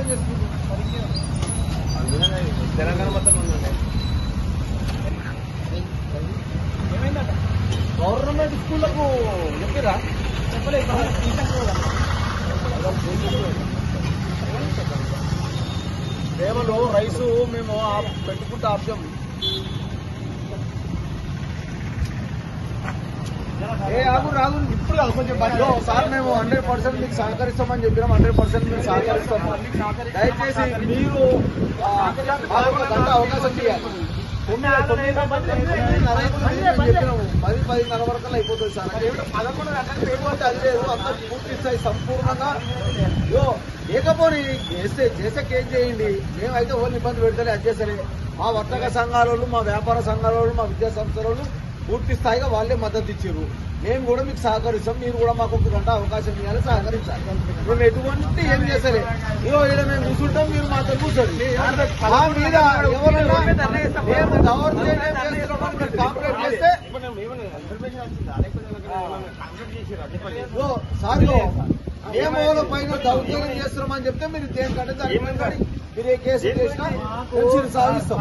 చేస్తుంది తెలంగాణ మొత్తం ఉందండి. ఏమైందట గవర్నమెంట్ స్కూళ్లకు చెప్పిరా? చెప్పలేదు సేవలు రైసు మేము పెట్టుకుంటే ఆప్షన్ రాదు ఇప్పుడు కాదు కొంచెం సార్ మేము 100% మీకు సహకరిస్తామని చెప్పినాం. 100% మేము సహకరిస్తాము. దయచేసి మీరు మాకు ఒక గంట అవకాశం ఇవ్వాలి. 9:30 వరకు అయిపోతుంది సార్. 11 గంటలకు పేమెంట్ అది లేదు. అంతా పూర్తి స్థాయి సంపూర్ణంగా లేకపోని చేసాక ఏం చేయండి. మేమైతే వాళ్ళు ఇబ్బంది పెడతారే అది చేసరే. మా వర్తక సంఘాల వాళ్ళు, మా వ్యాపార సంఘాల వాళ్ళు, మా విద్యా సంస్థల వాళ్ళు పూర్తి స్థాయిగా వాళ్ళే మద్దతు ఇచ్చారు. మేము కూడా మీకు సహకరిస్తాం. మీరు కూడా మాకు ఒక గంట అవకాశం ఇవ్వాలి, సహకరించాలి. మేము ఎటువంటి ఏం చేసరే ఇలా మేము కూర్చుంటాం, మీరు మాతో కూర్చోండి. మా మీద ఎవరైనా మేము గవర్నమెంట్ కాంప్లైంట్ చేస్తే సార్ నియమాల పైన దౌర్జన్యం చేస్తున్నామని చెప్తే మీరు దేనికంటే దాని మీరు ఏ కేసు చేసినా సాధిస్తాం.